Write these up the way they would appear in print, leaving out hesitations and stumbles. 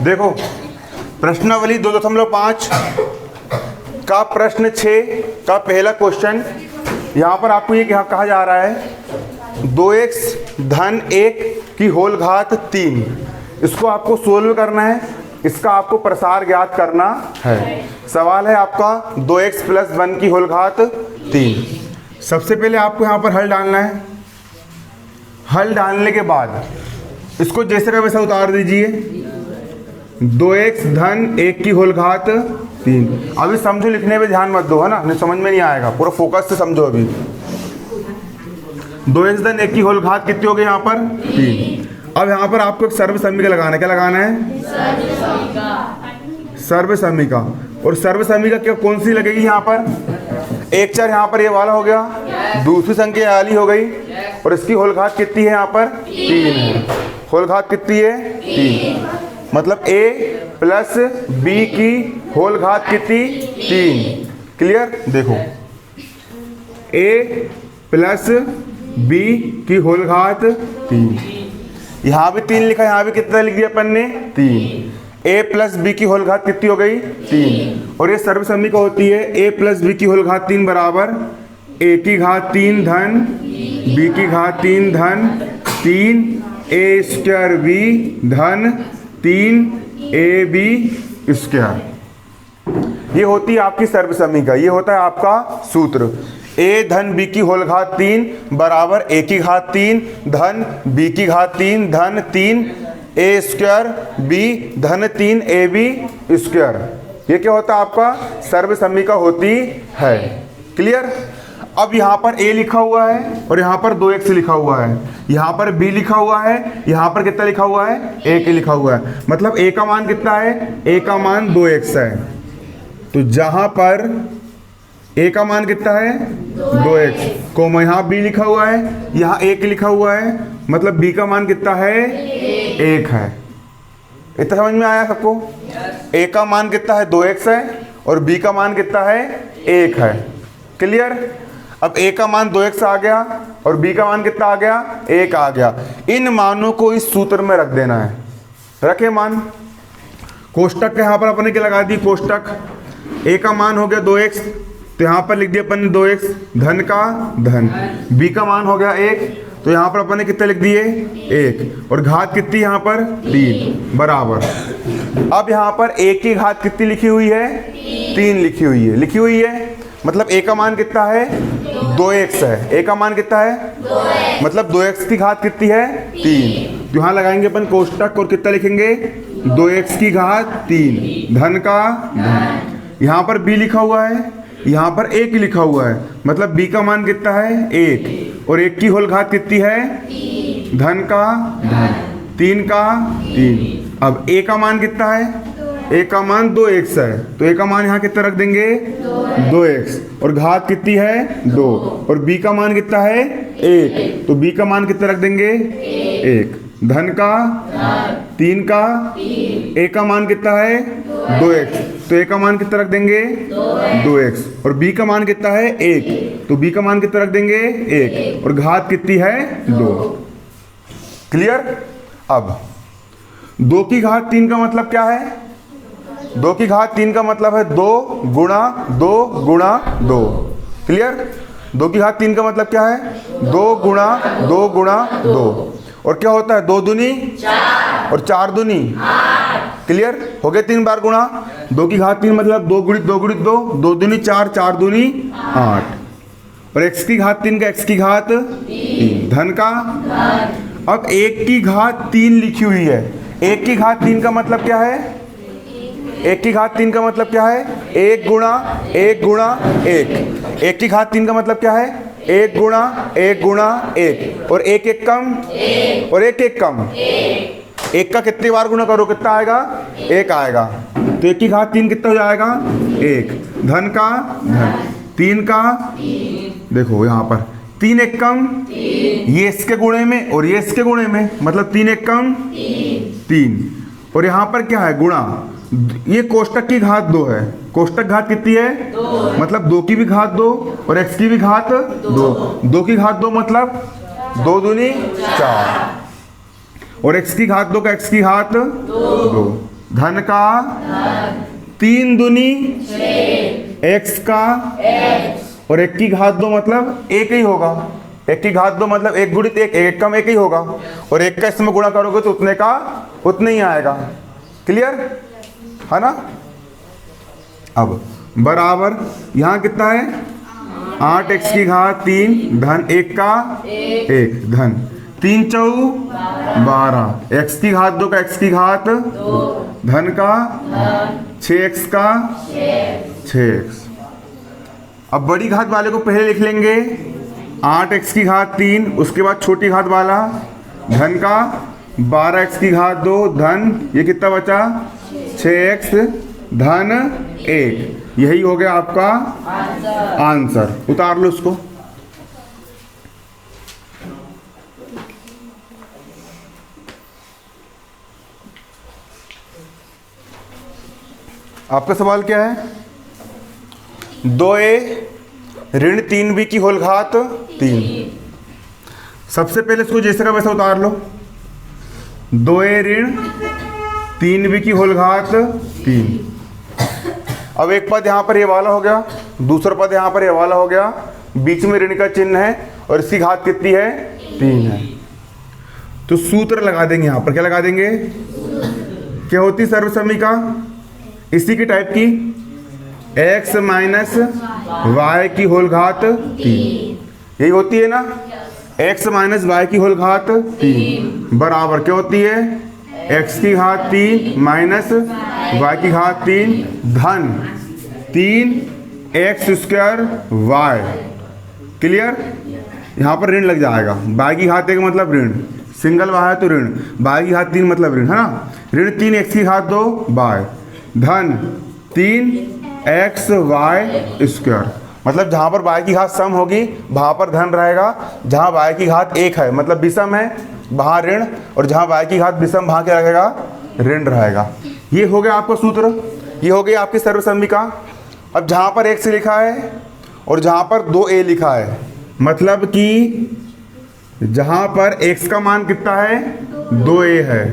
देखो प्रश्नावली 2.5 का प्रश्न 6 का पहला क्वेश्चन। यहाँ पर आपको ये कहा जा रहा है 2x धन 1 की होल घात 3। इसको आपको सोल्व करना है, इसका आपको प्रसार ज्ञात करना है। सवाल है आपका 2x + 1 की होल घात 3। सबसे पहले आपको यहाँ पर हल डालना है। हल डालने के बाद इसको जैसे का वैसा उतार दीजिए। 2x धन 1 की होल घात 3। अभी समझो, लिखने में ध्यान मत दो, है ना, नहीं समझ में नहीं आएगा, पूरा फोकस से समझो। अभी 2x धन 1 की होल घात कितनी हो गई यहाँ पर 3। अब यहाँ पर आपको एक सर्व समीका लगाना है। क्या लगाना है? सर्व समीका। और सर्व समीका क्या कौन सी लगेगी यहाँ पर? 1 4 यहाँ पर ये वाला हो गया, दूसरी संख्या वाली हो गई, और इसकी होल घात कितनी है यहाँ पर 3 है। होल घात कितनी है 3, मतलब a + b की होल घात कितनी 3। क्लियर? देखो a + b की होल घात 3। यहाँ भी 3 लिखा, यहाँ भी कितना लिख दिया अपन ने 3। a + b की होल घात कितनी हो गई 3। और ये सर्व समीका होती है a + b की होल घात 3 बराबर a की घात 3 धन b की घात 3 धन 3a² b धन 3ab²। ये होती है आपकी सर्व समीका। ये होता है आपका सूत्र। a धन b की होल घात 3 बराबर a की घात 3 धन b की घात 3 धन 3a² b धन 3ab²। ये क्या होता है आपका सर्व समीका होती है। क्लियर? अब यहाँ पर a लिखा हुआ है और यहाँ पर 2x लिखा हुआ है, यहाँ पर b लिखा हुआ है, यहाँ पर कितना लिखा हुआ है 1 लिखा हुआ है। मतलब a का मान कितना है? a का मान 2x है। तो जहाँ पर a का मान कितना है 2x, कोमा यहाँ b लिखा हुआ है, यहाँ 1 लिखा हुआ है, मतलब b का मान कितना है 1 है। इतना समझ में आया सबको? a का मान कितना है 2x है और b का मान कितना है 1 है। क्लियर? अब a का मान 2x आ गया और b का मान कितना आ गया 1 आ गया। इन मानों को इस सूत्र में रख देना है। रखे मान। कोष्टक यहाँ पर अपने क्या लगा दी? कोष्टक। a का मान हो गया 2x, तो यहाँ पर लिख दिया अपन ने 2x धन का धन। b का मान हो गया 1, तो यहाँ पर अपन ने कितने लिख दिए 1, और घात कितनी यहाँ पर 3 बराबर। अब यहाँ पर a की घात कितनी लिखी हुई है 3 लिखी हुई है। मतलब a का मान कितना है 2x है। a का मान कितना है 2x, मतलब 2x की घात कितनी है 3। तो यहाँ लगाएंगे अपन कोष्टक और कितना लिखेंगे 2x की घात 3 धन का धन। यहाँ पर b लिखा हुआ है, यहाँ पर 1 लिखा हुआ है, मतलब b का मान कितना है 1, और 1 की होल घात कितनी है धन का धन 3 का 3। अब a का मान कितना है? a का मान 2x है, तो a का मान यहाँ कितना रख देंगे 2x, और घात कितनी है 2, और b का मान कितना है 1, तो b का मान कितना रख देंगे 1 धन का 3 का। a का मान कितना है 2x, तो a का मान कितना रख देंगे 2x, और b का मान कितना है 1, तो b का मान कितना रख देंगे 1, और घात कितनी है 2। क्लियर? अब 2 की घात 3 का मतलब क्या है? 2 की घात 3 का मतलब है 2 गुणा 2 गुणा 2। क्लियर? 2 की घात 3 का मतलब क्या है? 2 गुणा 2 गुणा 2। और क्या होता है 2 दूनी 4 और 4 दूनी 8। क्लियर? हो गए 3 बार गुणा। 2 की घात 3 मतलब 2 गुणित 2 गुणित 2, 2 दूनी 4, 4 दूनी 8। और x की घात 3 का x की घात 3 धन का। अब 1 की घात 3 लिखी हुई है। 1 की घात 3 का मतलब क्या है? 1 की घात 3 का मतलब क्या है? 1 गुणा 1 गुणा 1। 1 की घात 3 का मतलब क्या है? 1 गुणा 1 गुणा 1, और 1 1 कम और 1 1 कम। 1 का कितनी बार गुणा करो कितना आएगा? 1 आएगा। तो 1 की घात 3 कितना हो जाएगा? 1 धन का धन 3 का। देखो यहाँ पर 3 1 कम, ये इसके गुणे में और ये इसके गुणे में, मतलब 3 1 कम 3। और यहाँ पर क्या है? गुणा। ये कोष्टक की घात 2 है। कोष्टक घात कितनी है? 2। मतलब 2 की भी घात 2 और x की भी घात 2। 2 की घात 2 मतलब 2 दूनी 4, और x की घात 2 का x की घात 2, धन का 3 दूनी x का और 1 की घात 2 मतलब 1 ही होगा। 1 की घात 2 मतलब 1 गुणित 1, 1 कम 1 ही होगा, और 1 का इसमें गुणा करोगे तो उतने का उतने ही आएगा। क्लियर है ना। अब बराबर यहाँ कितना है 8x की घात 3 धन 1 का 1 धन 3 चौ 12, x की घात 2 का x की घात 2, धन का 6x का 6x। अब बड़ी घात वाले को पहले लिख लेंगे 8x की घात 3, उसके बाद छोटी घात वाला धन का 12x की घात 2 धन ये कितना बचा 6x धन 1। यही हो गया आपका आंसर। उतार लो उसको। आपका सवाल क्या है 2a ऋण 3b की होल घात 3। सबसे पहले इसको जैसे का वैसा उतार लो। 2a ऋण 3b की होल घात 3। अब एक पद यहाँ पर ये वाला हो गया, दूसरा पद यहाँ पर ये वाला हो गया, बीच में ऋण का चिन्ह है और इसकी घात कितनी है 3 है। तो सूत्र लगा देंगे यहाँ पर। क्या लगा देंगे, क्या होती सर्वसमीका इसी की टाइप की x माइनस वाई की होल घात 3, यही होती है ना। x माइनस वाई की होल घात 3 बराबर क्या होती है x की घात 3 माइनस वाई की घात 3 धन 3x स्क्वायर वाई। क्लियर। यहाँ पर ऋण लग जाएगा, वाई की घात 1 मतलब ऋण, सिंगल वाई है तो ऋण, वाई की घात 3 मतलब ऋण है ना। ऋण 3x की घात 2 वाई धन 3x वाई स्क्वायर। मतलब जहाँ पर y की घात सम होगी वहाँ पर धन रहेगा, जहाँ y की घात 1 है मतलब विषम है वहाँ ऋण, और जहाँ y की घात विषम वहाँ क्या रहेगा ऋण रहेगा। ये हो गया आपका सूत्र, ये हो गई आपकी सर्वसमीका। अब जहाँ पर x लिखा है और जहाँ पर 2a लिखा है, मतलब कि जहाँ पर x का मान कितना है 2a है,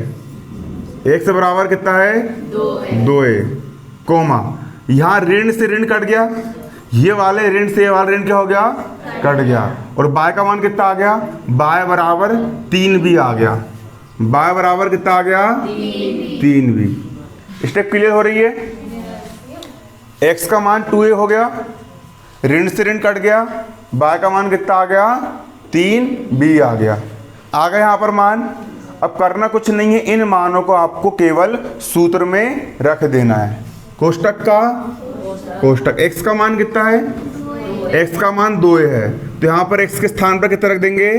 x बराबर कितना है 2a, कोमा यहाँ ऋण से ऋण कट गया, ये वाले ऋण से ये वाला ऋण क्या हो गया कट गया, और y का मान कितना आ गया y बराबर 3b आ गया। y बराबर कितना आ गया 3b। स्टेप क्लियर हो रही है। x का मान 2a हो गया, ऋण से ऋण कट गया, y का मान कितना आ गया 3b आ गया। आ गया यहाँ पर मान। अब करना कुछ नहीं है, इन मानों को आपको केवल सूत्र में रख देना है। कोष्टक का कोष्टक x का मान कितना है, x का मान 2a है, तो यहाँ पर x के स्थान पर कितना रख देंगे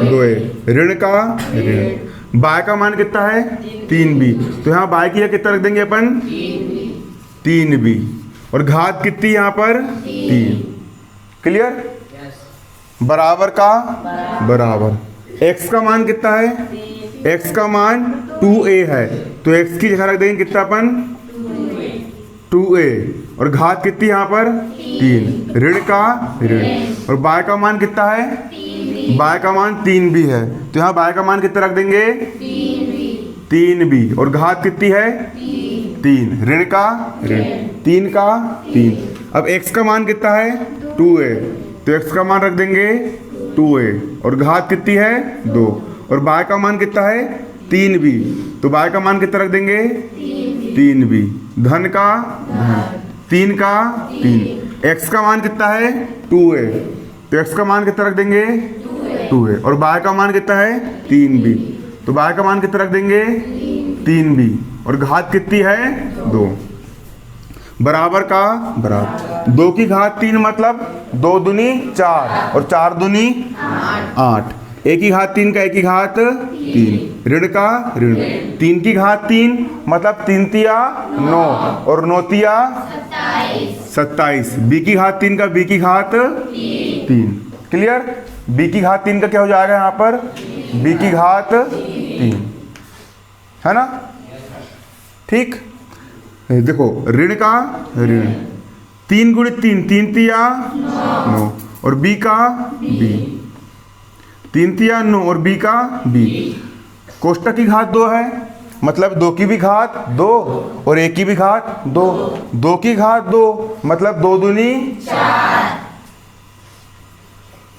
2a। ऋण का ऋण, y का मान कितना है 3b, तो यहाँ y की कितना रख देंगे अपन 3b, और घात कितनी यहाँ पर 3। क्लियर। बराबर का बराबर x का मान कितना है, x का मान 2a है, तो x की जगह रख देंगे कितना अपन 2a, और घात कितनी यहाँ पर 3, ऋण का ऋण, और y का मान कितना है y का मान 3b है, तो यहाँ y का मान कितना रख देंगे 3b, और घात कितनी है 3, ऋण का ऋण, 3 का 3। अब x का मान कितना है 2a, तो x का मान रख देंगे 2a, और घात कितनी है 2, और y का मान कितना है 3b, तो y का मान कितना रख देंगे 3b, धन का धन, 3 का 3। x का मान कितना है 2a, तो x का मान कितना रख देंगे 2a, और y का मान कितना है 3b, तो y का मान कितना रख देंगे 3b, और घात कितनी है 2, बराबर का बराबर। 2 की घात 3 मतलब 2 दूनी 4 और 4 दूनी 8। 1 की घात 3 का 1 की घात 3, ऋण का ऋण, 3 की घात 3 मतलब 3 तिया 9 और 9 तिया 27। b की घात 3 का b की घात 3। क्लियर। b की घात 3 का क्या हो जाएगा यहाँ पर b की घात 3 है ना। ठीक। देखो ऋण का ऋण, 3 गुणित 3, 3 तिया 9, और b का b, 3 तिया 9 और b का b, कोष्टक की घात 2 है, मतलब 2 की भी घात 2 और 1 की भी घात 2। 2 की घात 2 मतलब 2 दूनी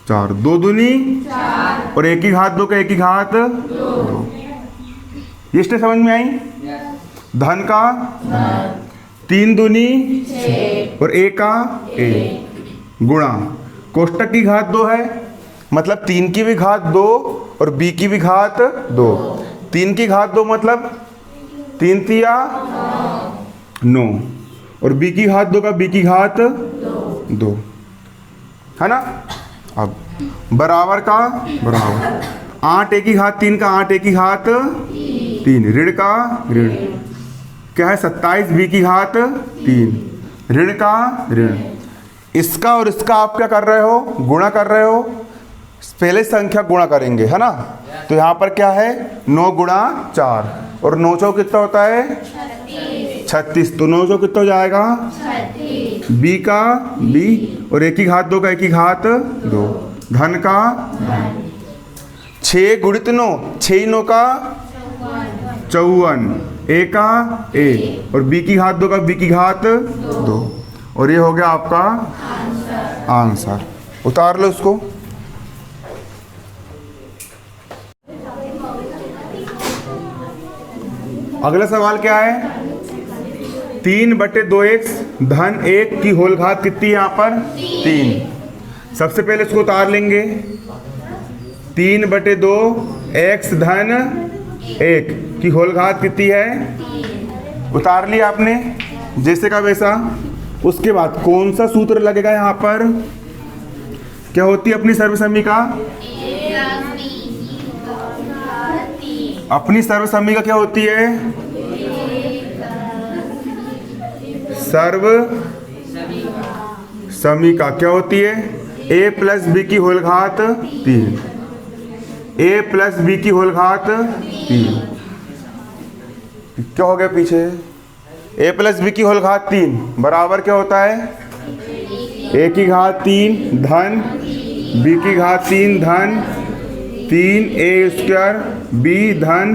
4, 2 दूनी 4 और 1 की घात 2 का 1 की घात 2। ये स्टेप समझ में आई? धन का 3 दूनी 6 और 1 का 1 गुणा कोष्टक की घात 2 है, मतलब 3 की भी घात 2 और b की भी घात 2। 3 की घात 2 मतलब 3 तिया 9 और b की घात 2 का b की घात 2 है ना। अब बराबर का बराबर 8 a की घात 3 का 8 a की घात 3 ऋण का ऋण क्या है 27 b की घात 3 ऋण का ऋण। इसका और इसका आप क्या कर रहे हो? गुणा कर रहे हो। पहले संख्या गुणा करेंगे है ना। तो यहाँ पर क्या है 9 गुणा 4 और 9 चौक कितना होता है 36। तो 9 चौक कितना हो जाएगा 36 b का b और 1 की घात 2 का 1 की घात 2 धन का 6 गुणित 9 6 9 का 54 a का a और b की घात 2 का b की घात 2 और ये हो गया आपका आंसर। उतार लो इसको। अगला सवाल क्या है 3/2x धन 1 की होल घात कितनी है यहाँ पर 3। सबसे पहले इसको उतार लेंगे 3/2x धन 1 की होल घात कितनी है उतार लिया आपने जैसे का वैसा। उसके बाद कौन सा सूत्र लगेगा यहाँ पर? क्या होती है अपनी सर्वसम्मिका? अपनी सर्वसम्मिका क्या होती है? सर्व समीका क्या होती है? a प्लस बी की होल घात 3 a प्लस बी की होल घात 3 क्या हो गया पीछे? a प्लस बी की होल घात 3 बराबर क्या होता है a की घात 3 धन b की घात 3 धन 3a स्क्वायर b धन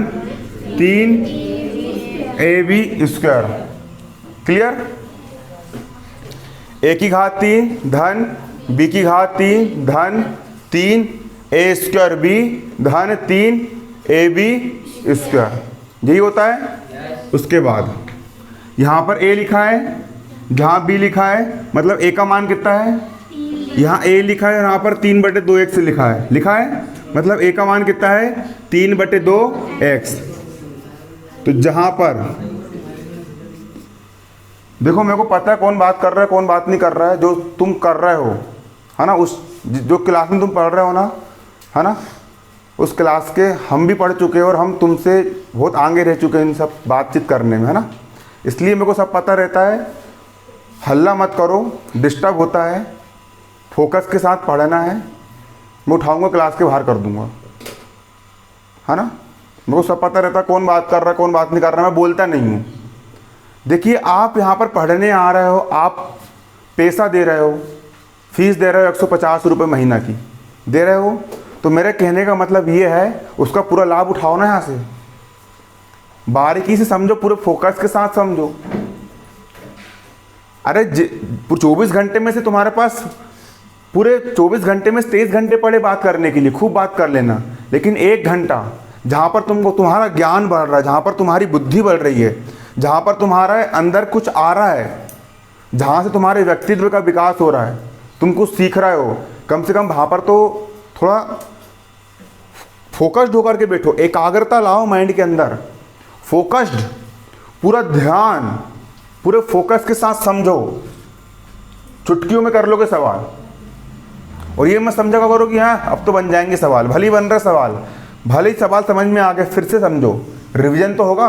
3ab स्क्वायर। क्लियर? a की घात 3 धन b की घात 3 धन 3a स्क्वायर b धन 3ab स्क्वायर यही होता है। उसके बाद यहाँ पर a लिखा है जहाँ b लिखा है मतलब a का मान कितना है? यहाँ a लिखा है यहाँ पर 3/2x लिखा है मतलब a का मान कितना है 3/2x। तो जहाँ पर देखो मेरे को पता है कौन बात कर रहा है कौन बात नहीं कर रहा है। जो तुम कर रहे हो है ना उस जो क्लास में तुम पढ़ रहे हो ना है ना उस क्लास के हम भी पढ़ चुके हैं और हम तुमसे बहुत आगे रह चुके हैं इन सब बातचीत करने में है ना। इसलिए मेरे को सब पता रहता है। हल्ला मत करो डिस्टर्ब होता है। फोकस के साथ पढ़ना है। मैं उठाऊंगा क्लास के बाहर कर दूंगा है ना। मेरे को सब पता रहता है कौन बात कर रहा है कौन बात नहीं कर रहा है। मैं बोलता नहीं हूँ। देखिए आप यहाँ पर पढ़ने आ रहे हो आप पैसा दे रहे हो फीस दे रहे हो 150 रुपये महीना की दे रहे हो। तो मेरे कहने का मतलब ये है उसका पूरा लाभ उठाओ ना। यहाँ से बारीकी से समझो पूरे फोकस के साथ समझो। अरे 24 घंटे में से तुम्हारे पास पूरे 24 घंटे में 23 घंटे पड़े बात करने के लिए खूब बात कर लेना। लेकिन 1 घंटा जहाँ पर तुमको तुम्हारा ज्ञान बढ़ रहा है जहाँ पर तुम्हारी बुद्धि बढ़ रही है जहाँ पर तुम्हारा अंदर कुछ आ रहा है जहाँ से तुम्हारे व्यक्तित्व का विकास हो रहा है तुम कुछ सीख रहे हो कम से कम वहाँ पर तो थोड़ा फोकस्ड होकर के बैठो। एकाग्रता लाओ माइंड के अंदर। फोकस्ड पूरा ध्यान पूरे फोकस के साथ समझो। चुटकियों में कर लोगे सवाल और ये मत समझा करो कि हाँ अब तो बन जाएंगे सवाल। भले ही बन रहा सवाल भले ही सवाल समझ में आ गए फिर से समझो। रिवीजन तो होगा।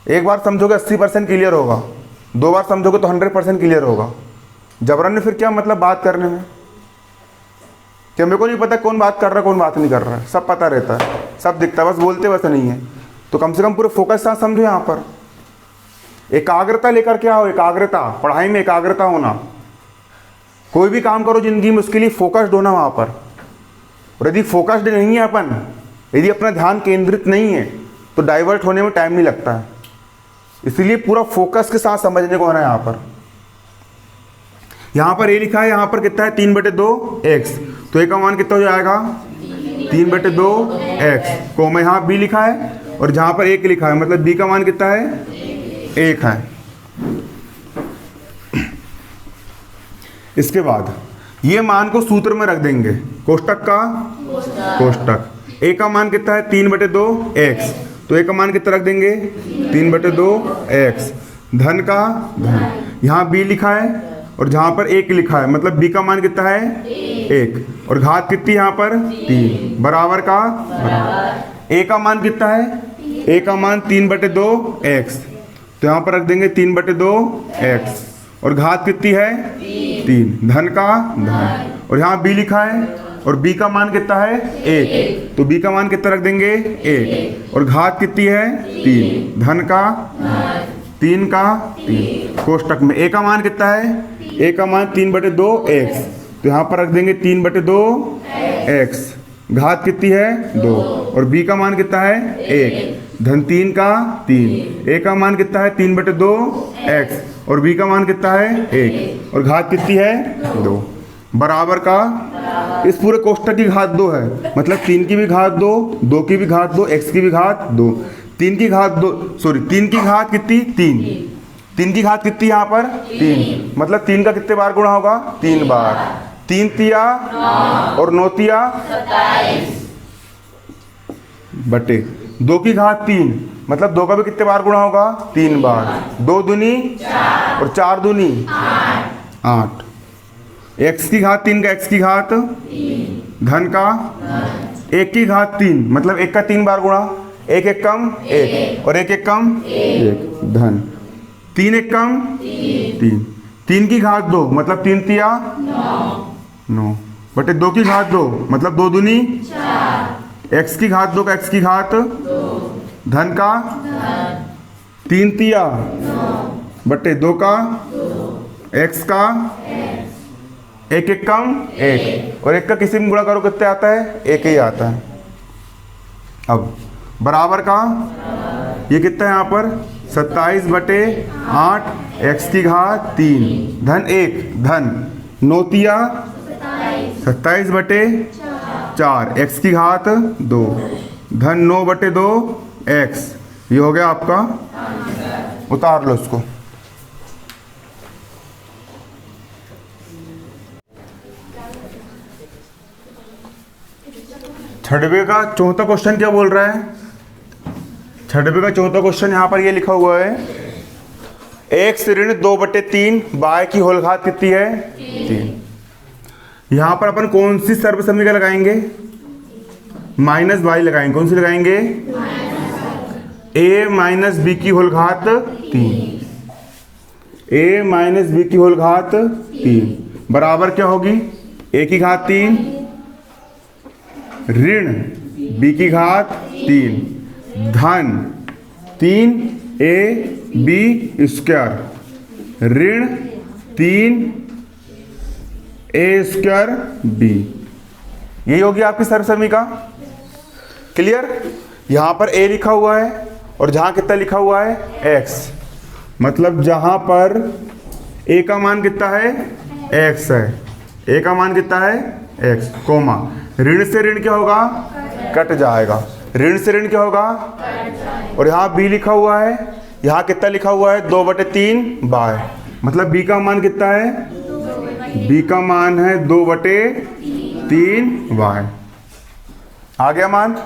एक बार समझोगे 80% क्लियर होगा 2 बार समझोगे तो 100% क्लियर होगा। जबरन में फिर क्या मतलब बात करने में? क्या मेरे को नहीं पता कौन बात कर रहा है कौन बात नहीं कर रहा है? सब पता रहता है सब दिखता है बस बोलते वैसे नहीं है। तो कम से कम पूरे फोकस साथ समझो। यहाँ पर एकाग्रता लेकर के आओ। एकाग्रता पढ़ाई में एकाग्रता होना। कोई भी काम करो जिंदगी में उसके लिए फोकस्ड होना वहाँ पर। और यदि फोकस्ड नहीं है अपन यदि अपना ध्यान केंद्रित नहीं है तो डाइवर्ट होने में टाइम नहीं लगता है, इसलिए पूरा फोकस के साथ समझने को है ना। यहाँ पर ए लिखा है, यहाँ पर कितना है 3/2 एक्स, तो ए का मान कितना हो जाएगा 3/2 एक्स, कोमा यहाँ बी लिखा है और जहाँ पर 1 लिखा है मतलब बी का मान कितना है 1 है। इसके बाद ये मान को सूत्र में रख देंगे, कोष्टक का कोष्टक। ए का मान कितना है 3/2 एक्स, तो ए का मान कितना रख देंगे 3/2 एक्स, धन का धन, यहाँ बी लिखा है और जहाँ पर 1 लिखा है मतलब बी का मान कितना है 1, और घात कितनी यहाँ पर 3, बराबर का बराबर। ए का मान कितना है, ए का मान 3/2 एक्स, तो यहाँ पर रख देंगे 3/2 एक्स, और घात कितनी है 3, धन का धन, और यहाँ बी लिखा है और b का मान कितना है 1, तो b का मान कितना रख देंगे 1, और घात कितनी है 3, धन का 3 का 3, कोष्टक में a का मान कितना है, a का मान 3/2 एक्स, तो यहाँ पर रख देंगे 3/2 एक्स, घात कितनी है 2, और b का मान कितना है 1, धन 3 का 3, a का मान कितना है 3/2 एक्स, और b का मान कितना है 1, और घात कितनी है 2, बराबर का। इस पूरे कोष्टक की घात 2 है, मतलब 3 की भी घात 2, 2 की भी घात 2, x की भी घात 2, 3 की घात 2, सॉरी 3 की घात कितनी 3, 3 की घात कितनी यहाँ पर 3, मतलब 3 का कितने बार गुणा होगा 3 बार, 3 तिया और 9 तिया 27 बटे 2 की घात 3, मतलब 2 का भी कितने बार गुणा होगा 3 बार, 2 दूनी और 4 दूनी 8, x की घात 3 का x की घात धन का 1 की घात 3, मतलब 1 का 3 बार गुणा, 1 1 कम 1 और 1 1 कम 1, धन 3 1 कम 3, 3 की घात 2 मतलब 3 तिया 9 बटे 2 की घात 2 मतलब 2 दूनी 4, x की घात 2 का x की घात धन का 3 तिया बटे 2 का x का 1 1 कम 1, और 1 का किसी में गुणा करो कितने आता है 1 ही आता है। अब बराबर का ये कितना है यहाँ पर 27/8 x की घात 3 धन 1 धन 9 तिया 27/4 x की घात 2 धन 9/2 x, ये हो गया आपका, उतार लो इसको। छठवे का चौथा क्वेश्चन क्या बोल रहा है, छठवे का चौथा क्वेश्चन यहाँ पर ये लिखा हुआ है, x ऋण 2/3 y की होल घात कितनी है 3। यहाँ पर अपन कौन सी सर्व समीकरण लगाएंगे, -y लगाएंगे, कौन सी लगाएंगे a माइनस बी की होल घात 3, a माइनस बी की होल घात 3 बराबर क्या होगी a की घात 3 ऋण b की घात 3 धन 3ab स्क्वायर ऋण 3a²b, यही होगी आपकी सर्व समीकरण। क्लियर, यहाँ पर a लिखा हुआ है और जहाँ कितना लिखा हुआ है x, मतलब जहाँ पर a का मान कितना है x है, a का मान कितना है x, कोमा ऋण से ऋण क्या होगा कट जाएगा, ऋण से ऋण क्या होगा, और यहाँ b लिखा हुआ है, यहाँ कितना लिखा हुआ है 2/3 y, मतलब b का मान कितना है, b का मान है 2/3 y, आ गया मान।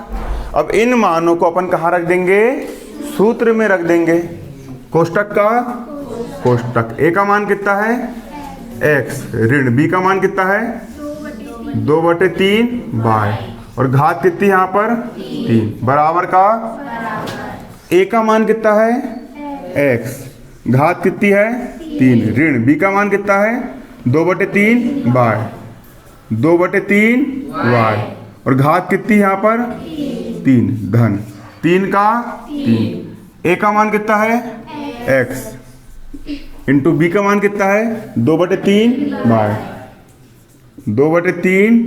अब इन मानों को अपन कहाँ रख देंगे, सूत्र में रख देंगे, कोष्टक का कोष्टक। a का मान कितना है x ऋण b का मान कितना है 2/3 y, और घात कितनी यहाँ पर 3 बराबर का a का मान कितना है x, घात कितनी है 3, ऋण b का मान कितना है 2/3 y, 2/3 y, और घात कितनी यहाँ पर 3, धन 3 का 3, a का मान कितना है x इंटू b का मान कितना है 2/3 y, 2/3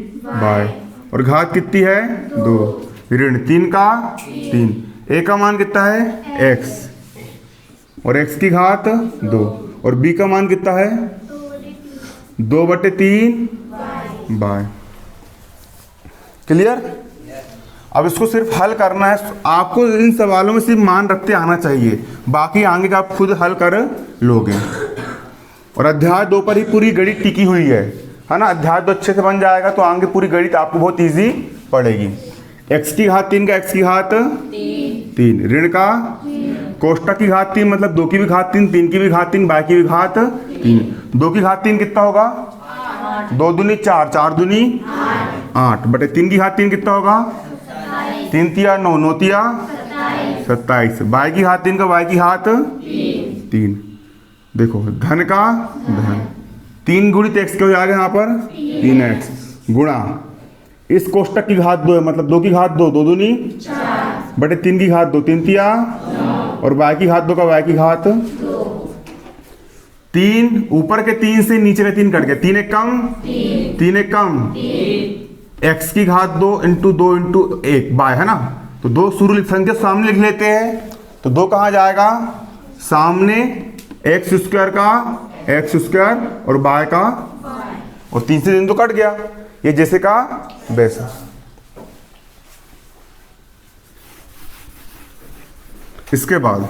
y, और घात कितनी है 2, ऋण 3 का 3, ए का मान कितना है x और x की घात 2 और b का मान कितना है 2/3 y। क्लियर? अब इसको सिर्फ हल करना है आपको। इन सवालों में सिर्फ मान रखते आना चाहिए, बाकी आगे का आप खुद हल कर लोगे। और अध्याय 2 पर ही पूरी गणित टिकी हुई है ना। अध्याय 2 अच्छे से बन जाएगा तो आगे पूरी गणित आपको बहुत इजी पड़ेगी। x की घात 3 का x की घात 3, ऋण का कोष्टक की घात 3 मतलब 2 की भी घात 3, 3 की भी घात 3, y की भी घात 3। 2 की घात 3 कितना होगा 2 दूनी 4, 4 दूनी 8 बटे 3 की घात 3 कितना होगा 3 तिया 9, 9 तिया 27, y की घात 3 का y की घात 3। देखो धन का धन 3 गुणित x के हो जाएगा यहाँ पर 3x गुणा इस कोष्टक की घात 2 है मतलब 2 की घात 2, 2 दूनी 4 बटे 3 की घात 2, 3 तिया और y की घात 2 का y की घात 3। ऊपर के 3 से नीचे के 3 कट गए, 3 एक कम 3 एक कम x की घात 2 इंटू 2 इंटू 1 बाय है ना। तो 2 शुरू संख्या सामने लिख लेते हैं तो 2 कहाँ जाएगा सामने, x स्क्वायर का x स्क्वायर और y का और 3 से 3 तो कट गया, ये जैसे का वैसा। इसके बाद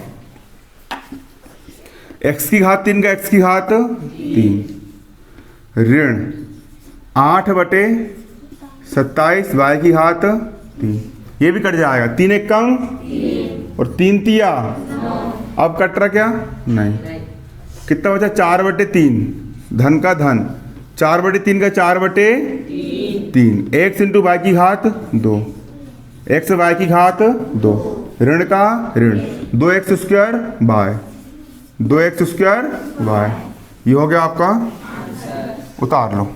x की घात 3 का x की घात 3 ऋण 8/27 y की घात 3, ये भी कट जाएगा, 3 एक कम और 3 तिया अब कट रहा क्या नहीं, कितना बचा 4/3 धन का धन 4/3 का 4/3 x इंटू वाई की घात 2, x y की घात 2 ऋण का ऋण 2x square by 2x square by, ये हो गया आपका, उतार लो।